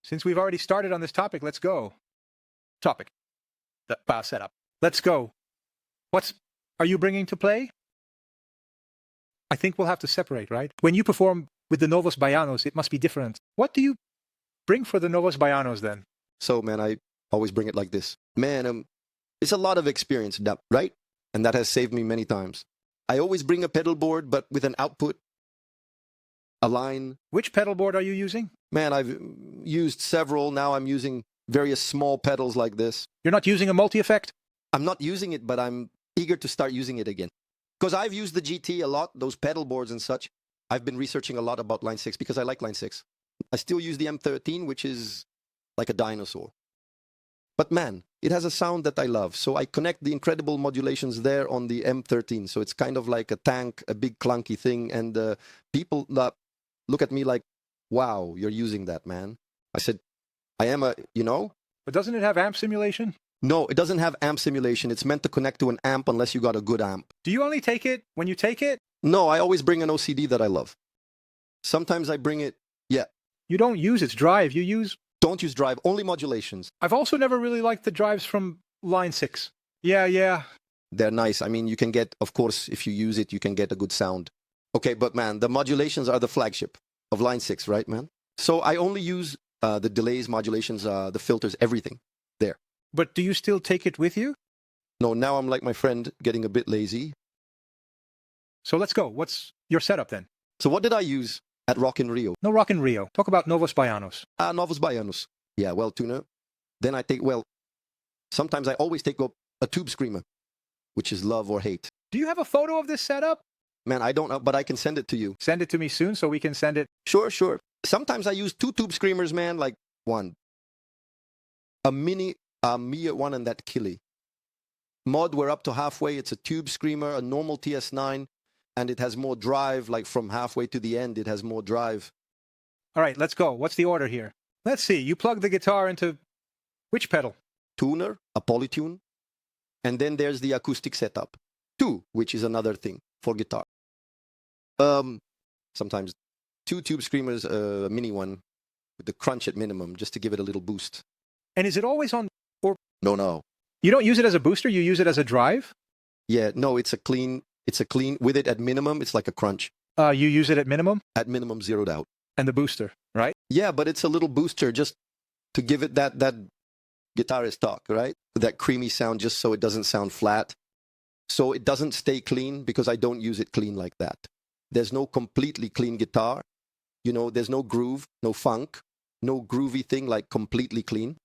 Since we've already started on this topic, let's go. Topic. The setup. Let's go. Are you bringing to play? I think we'll have to separate, right? When you perform with the Novos Bayanos, it must be different. What do you bring for the Novos Bayanos then? So, man, I always bring it like this. Man, it's a lot of experience, right? And that has saved me many times. I always bring a pedal board, but with an output, a line. Which pedal board are you using? Man, I've used several. Now I'm using various small pedals like this. You're not using a multi-effect? I'm not using it, but I'm eager to start using it again. Because I've used the GT a lot, those pedal boards and such. I've been researching a lot about Line 6 because I like Line 6. I still use the M13, which is like a dinosaur. But man, it has a sound that I love. So I connect the incredible modulations there on the M13. So it's kind of like a tank, a big clunky thing. And people look at me like, wow, you're using that, man. I said, I am But doesn't it have amp simulation? No, it doesn't have amp simulation. It's meant to connect to an amp unless you got a good amp. Do you only take it when you take it? No, I always bring an OCD that I love. Sometimes I bring it, yeah. You don't use its drive. Don't use drive, only modulations. I've also never really liked the drives from Line 6. Yeah. They're nice. I mean, you can get, of course, if you use it, you can get a good sound. Okay, but man, the modulations are the flagship of Line 6, right, man? So I only use the delays, modulations, the filters, everything there. But do you still take it with you? No, now I'm like my friend, getting a bit lazy. So let's go. What's your setup then? So what did I use at Rock in Rio? No Rock in Rio. Talk about Novos Bayanos. Novos Bayanos. Yeah, well, tuner. Then I take, sometimes I always take up a tube screamer, which is love or hate. Do you have a photo of this setup? Man, I don't know, but I can send it to you. Send it to me soon so we can send it. Sure. Sometimes I use 2 tube screamers, man, like one. A mini Mia one and that Killy. Mod, we're up to halfway. It's a tube screamer, a normal TS9, and it has more drive, like from halfway to the end, it has more drive. All right, let's go. What's the order here? Let's see. You plug the guitar into which pedal? Tuner, a polytune, and then there's the acoustic setup. 2, which is another thing for guitar. Sometimes 2 tube screamers, a mini one, with the crunch at minimum, just to give it a little boost. And is it always on? Or No. You don't use it as a booster, you use it as a drive? Yeah, no, it's a clean, with it at minimum, it's like a crunch. You use it at minimum? At minimum, zeroed out. And the booster, right? Yeah, but it's a little booster just to give it that guitarist talk, right? That creamy sound just so it doesn't sound flat. So it doesn't stay clean because I don't use it clean like that. There's no completely clean guitar. There's no groove, no funk, no groovy thing like completely clean.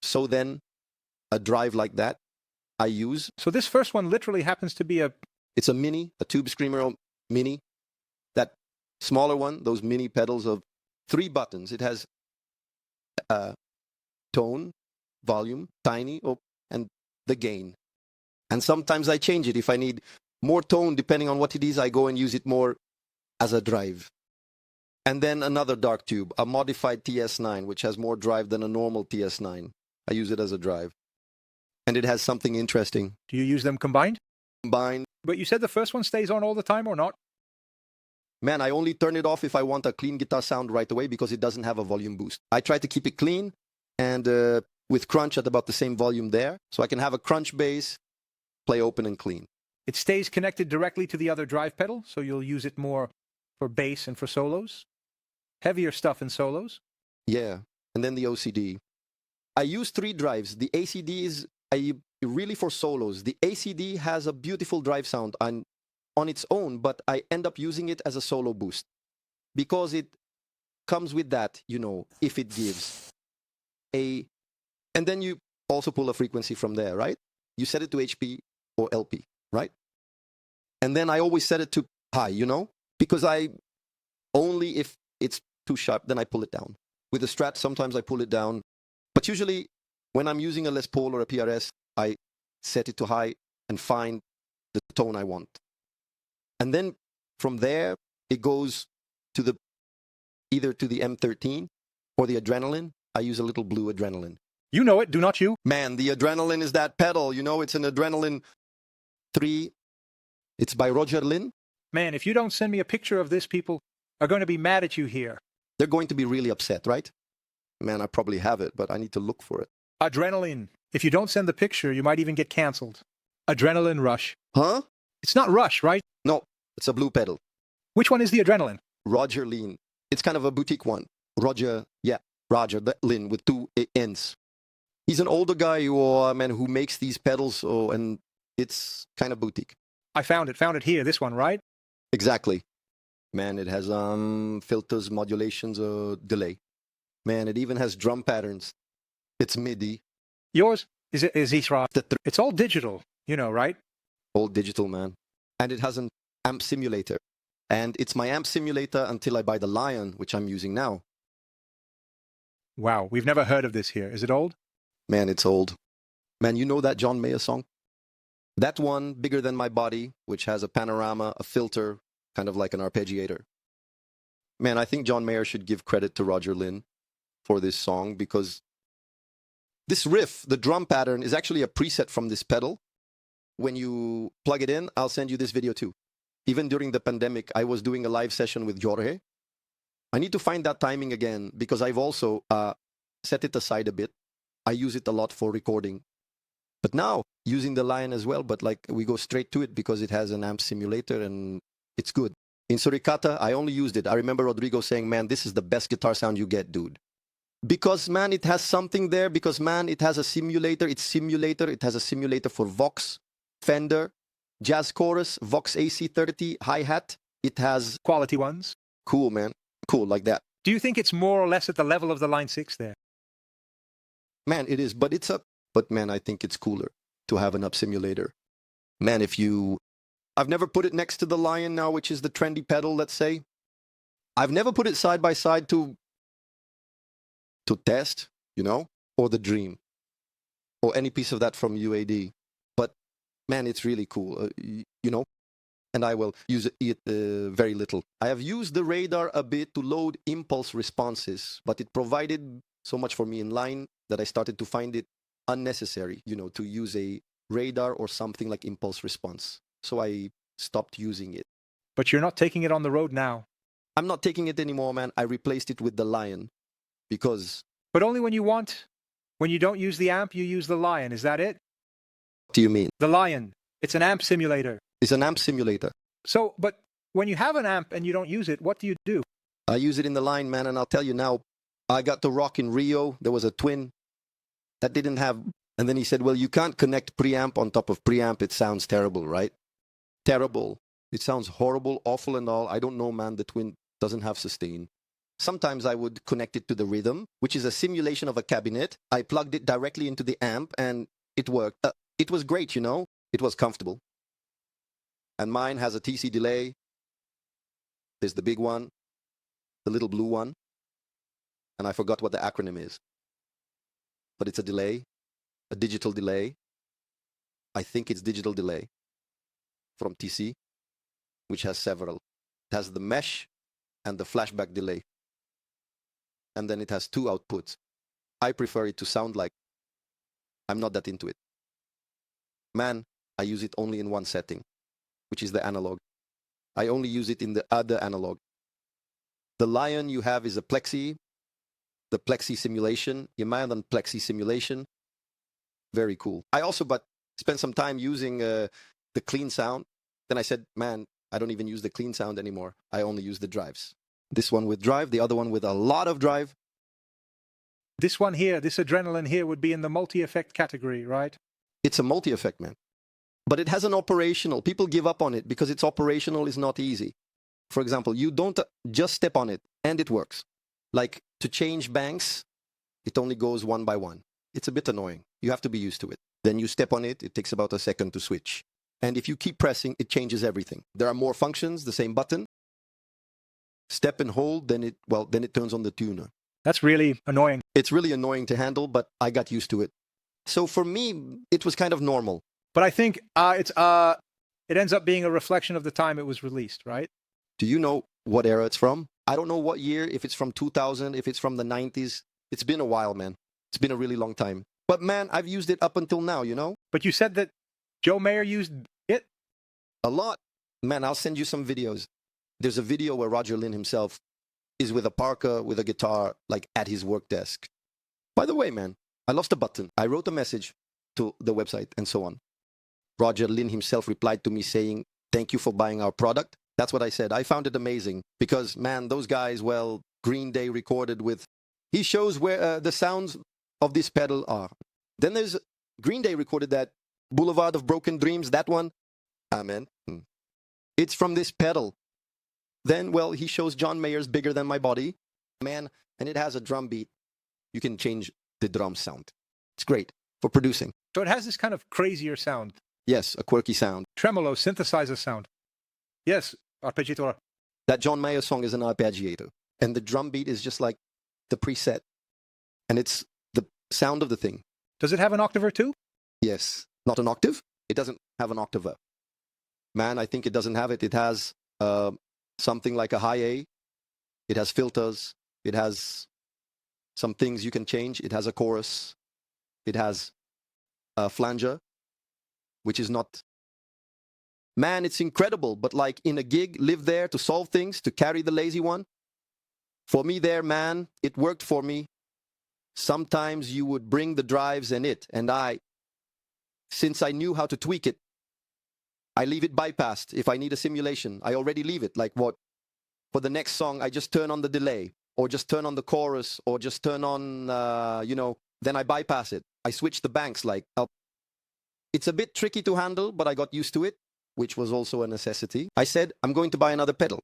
So then a drive like that I use. So this first one literally happens to be It's a mini, a tube screamer mini. That smaller one, those mini pedals of 3 buttons. It has tone, volume, tiny, and the gain. And sometimes I change it. If I need more tone, depending on what it is, I go and use it more as a drive. And then another dark tube, a modified TS9, which has more drive than a normal TS9. I use it as a drive. And it has something interesting. Do you use them combined? Combined. But you said the first one stays on all the time or not? Man, I only turn it off if I want a clean guitar sound right away because it doesn't have a volume boost. I try to keep it clean and with crunch at about the same volume there. So I can have a crunch bass, play open and clean. It stays connected directly to the other drive pedal, so you'll use it more for bass and for solos? Heavier stuff in solos? Yeah, and then the OCD. I use 3 drives. The ACD is really for solos. The ACD has a beautiful drive sound on its own, but I end up using it as a solo boost because it comes with that, if it gives a... And then you also pull a frequency from there, right? You set it to HP or LP, right? And then I always set it to high, because only if it's too sharp, then I pull it down. With the Strat, sometimes I pull it down. But usually, when I'm using a Les Paul or a PRS, I set it to high and find the tone I want. And then from there, it goes to either to the M13 or the Adrenaline. I use a little blue Adrenaline. You know it, do not you? Man, the Adrenaline is that pedal. It's an Adrenaline 3. It's by Roger Lynn. Man, if you don't send me a picture of this, people are going to be mad at you here. They're going to be really upset, right? Man, I probably have it, but I need to look for it. Adrenaline. If you don't send the picture, you might even get canceled. Adrenaline Rush. Huh? It's not Rush, right? No, it's a blue pedal. Which one is the Adrenaline? Roger Lynn. It's kind of a boutique one. Roger Lynn with two N's. He's an older guy who makes these pedals, and it's kind of boutique. I found it here, this one, right? Exactly. Man, it has filters, modulations, delay. Man, it even has drum patterns. It's MIDI. Yours is Israel. It's all digital, right? All digital, man. And it has an amp simulator. And it's my amp simulator until I buy the Lion, which I'm using now. Wow, we've never heard of this here. Is it old? Man, it's old. Man, you know that John Mayer song? That one, Bigger Than My Body, which has a panorama, a filter, kind of like an arpeggiator. Man, I think John Mayer should give credit to Roger Lynn for this song, because this riff, the drum pattern, is actually a preset from this pedal. When you plug it in, I'll send you this video too. Even during the pandemic, I was doing a live session with Jorge. I need to find that timing again, because I've also set it aside a bit. I use it a lot for recording. But now, using the Lion as well, but like we go straight to it because it has an amp simulator and it's good. In Suricata, I only used it. I remember Rodrigo saying, man, this is the best guitar sound you get, dude. Because, man, it has something there. Because, man, it has a simulator. It has a simulator for Vox, Fender, Jazz Chorus, Vox AC30, hi-hat. It has quality ones. Cool, man. Cool, like that. Do you think it's more or less at the level of the Line 6 there? Man, it is. But man, I think it's cooler to have an up simulator. Man, I've never put it next to the Lion now, which is the trendy pedal, let's say. I've never put it side by side to test, or the Dream, or any piece of that from UAD. But, man, it's really cool, and I will use it very little. I have used the radar a bit to load impulse responses, but it provided so much for me in line that I started to find it unnecessary, to use a radar or something like impulse response. So I stopped using it. But you're not taking it on the road now? I'm not taking it anymore, man. I replaced it with the Lion. Because... But only when you want. When you don't use the amp, you use the Lion. Is that it? What do you mean? The Lion. It's an amp simulator. It's an amp simulator. So, but when you have an amp and you don't use it, what do you do? I use it in the Lion, man, and I'll tell you now, I got to rock in Rio. There was a twin that didn't have... And then he said, well, you can't connect preamp on top of preamp. It sounds terrible, right? Terrible. It sounds horrible, awful and all. I don't know, man. The twin doesn't have sustain. Sometimes I would connect it to the rhythm, which is a simulation of a cabinet. I plugged it directly into the amp and it worked. It was great, It was comfortable. And mine has a TC delay. There's the big one, the little blue one. And I forgot what the acronym is. But it's a delay, a digital delay. I think it's digital delay from TC, which has several. It has the mesh and the flashback delay. And then it has two outputs. I prefer it to sound like... I'm not that into it. Man, I use it only in one setting, which is the analog. I only use it in the other analog. The Lion you have is a Plexi, the Plexi simulation, Yamaha Plexi simulation. Very cool. I also spent some time using the clean sound. Then I said, man, I don't even use the clean sound anymore. I only use the drives. This one with drive, the other one with a lot of drive. This one here, this Adrenaline here would be in the multi-effect category, right? It's a multi-effect, man. But it has an operational. People give up on it because its operational is not easy. For example, you don't just step on it and it works. Like to change banks, it only goes one by one. It's a bit annoying. You have to be used to it. Then you step on it, it takes about a second to switch. And if you keep pressing, it changes everything. There are more functions, the same button. Step and hold, then it turns on the tuner. That's really annoying. It's really annoying to handle, but I got used to it. So for me, it was kind of normal. But I think it ends up being a reflection of the time it was released, right? Do you know what era it's from? I don't know what year, if it's from 2000, if it's from the 90s. It's been a while, man. It's been a really long time. But man, I've used it up until now, But you said that Joe Mayer used it? A lot. Man, I'll send you some videos. There's a video where Roger Lynn himself is with a parka, with a guitar, like at his work desk. By the way, man, I lost a button. I wrote a message to the website and so on. Roger Lin himself replied to me saying, "Thank you for buying our product." That's what I said. I found it amazing because, man, those guys, well, Green Day recorded with... He shows where the sounds of this pedal are. Then there's Green Day recorded that Boulevard of Broken Dreams, that one. Man. It's from this pedal. Then, well, he shows John Mayer's Bigger Than My Body. Man, and it has a drum beat. You can change the drum sound. It's great for producing. So it has this kind of crazier sound. Yes, a quirky sound. Tremolo, synthesizer sound. Yes, arpeggiator. That John Mayer song is an arpeggiator. And the drum beat is just like the preset. And it's the sound of the thing. Does it have an octaver too? Yes. Not an octave? It doesn't have an octaver. Man, I think it doesn't have it. It has something like a high A. It has filters. It has some things you can change. It has a chorus. It has a flanger, which is not... Man, it's incredible. But like in a gig, live there to solve things, to carry the lazy one. For me there, man, it worked for me. Sometimes you would bring the drives and since I knew how to tweak it, I leave it bypassed. If I need a simulation, I already leave it. Like what? For the next song, I just turn on the delay, or just turn on the chorus, or just turn on, then I bypass it. I switch the banks like up. It's a bit tricky to handle, but I got used to it, which was also a necessity. I said, I'm going to buy another pedal.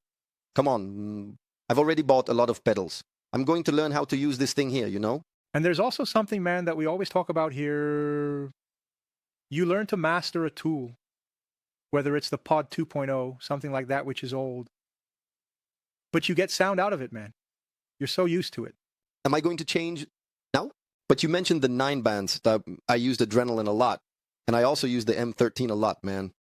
Come on. I've already bought a lot of pedals. I'm going to learn how to use this thing here, you know? And there's also something, man, that we always talk about here. You learn to master a tool, whether it's the Pod 2.0, something like that, which is old. But you get sound out of it, man. You're so used to it. Am I going to change now? But you mentioned the 9 bands. I used Adrenaline a lot. And I also used the M13 a lot, man.